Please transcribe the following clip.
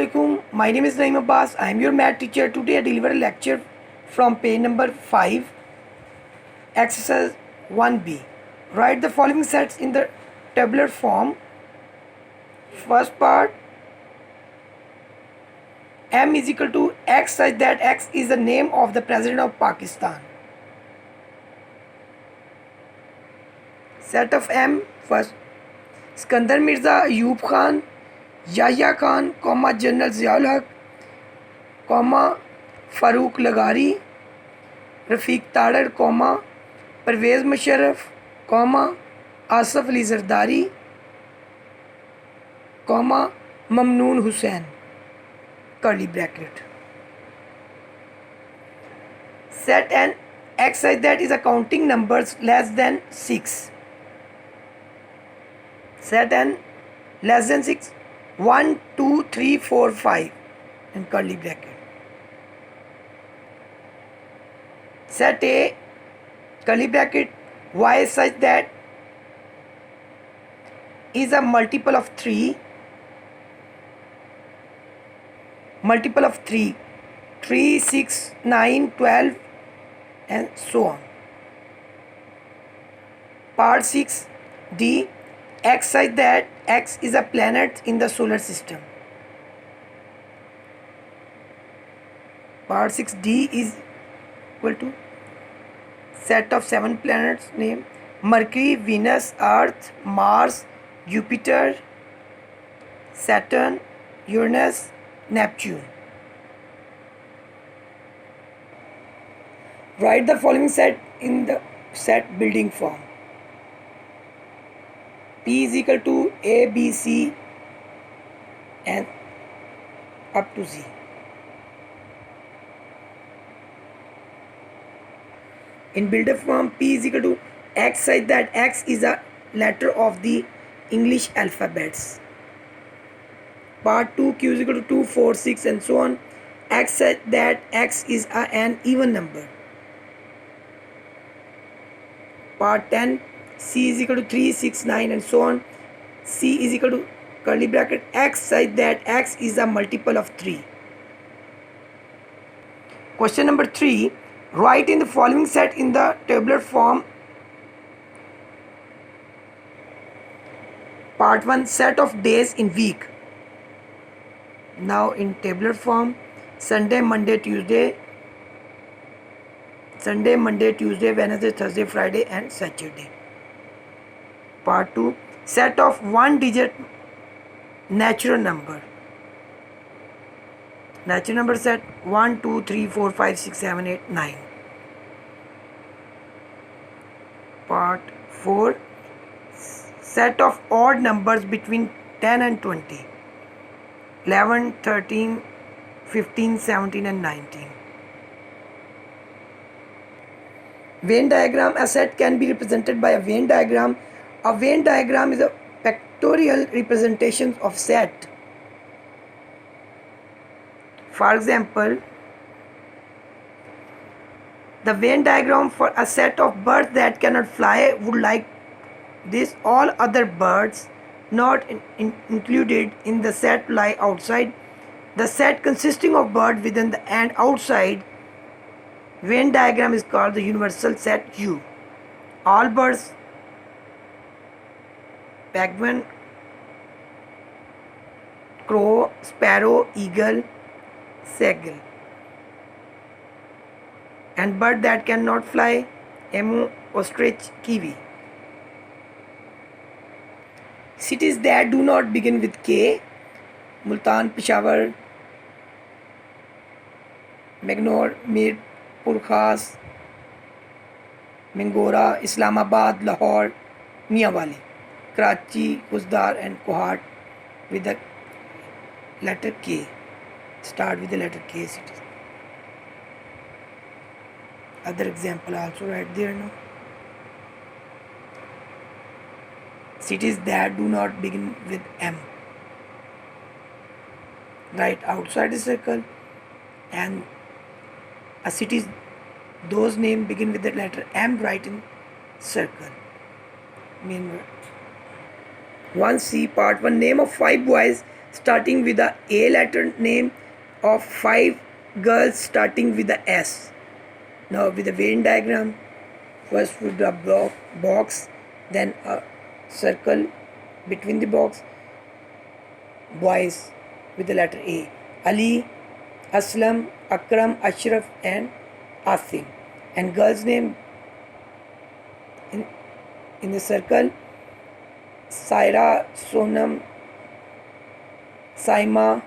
Assalamualaikum. My name is Naeem Abbas. I am your math teacher. Today I deliver a lecture from page number 5, exercise 1b. Write the following sets in the tabular form. First part, M is equal to X such that X is the name of the President of Pakistan. Set of M, first, Skandar Mirza, Ayub Khan, Yahya Khan, General Ziaul Haq, Farooq Lagari, Rafiq Tadar, Pervez Musharraf, Asif Ali Zardari, Mamnoon Hussain, curly bracket. Set an X such that is a counting numbers less than 6. Set n less than 6, 1, 2, 3, 4, 5 in curly bracket. Set a curly bracket y such that is a multiple of 3, 3, 6, 9, 12 and so on. Part 6 D, X such that X is a planet in the solar system. Part 6D is equal to set of 7 planets named Mercury, Venus, Earth, Mars, Jupiter, Saturn, Uranus, Neptune. Write the following set in the set building form. P is equal to A, B, C and up to Z. In builder form, P is equal to X such that X is a letter of the English alphabets. Part 2, Q is equal to 2, 4, 6 and so on. X such that X is an even number. Part 10, C is equal to 3, 6, 9 and so on. C is equal to curly bracket X such that X is a multiple of 3. Question number 3. Write in the following set in the tabular form. Part 1, set of days in week. Now in tabular form, Sunday, Monday, Tuesday, Wednesday, Thursday, Friday and Saturday. Part 2, set of 1 digit natural number. Natural number set 1, 2, 3, 4, 5, 6, 7, 8, 9. Part 4, set of odd numbers between 10 and 20. 11, 13, 15, 17 and 19. Venn diagram. A set can be represented by a Venn diagram. A Venn diagram is a pictorial representation of set. For example, the Venn diagram for a set of birds that cannot fly would like this: all other birds not included in the set lie outside. The set consisting of birds within the and outside Venn diagram is called the universal set U. All birds, penguin, crow, sparrow, eagle, seagull, and bird that cannot fly, emu, ostrich, kiwi. Cities that do not begin with K: Multan, Peshawar, Mangalore, Mir, Purkhas, Mingora, Islamabad, Lahore, Mianwali, Karachi, Guzdar and Kohat with the letter K. Start with the letter K cities. Other example also right there now. Cities that do not begin with M. Right outside the circle, and a cities those names begin with the letter M right in circle. Meanwhile, 1C, part 1, name of 5 boys starting with the A letter name of 5 girls starting with the S. Now with the Venn diagram, first with the box, then a circle between the box, boys with the letter A. Ali, Aslam, Akram, Ashraf and Asim. And girls name in the circle, Saira, Sonam, Saima,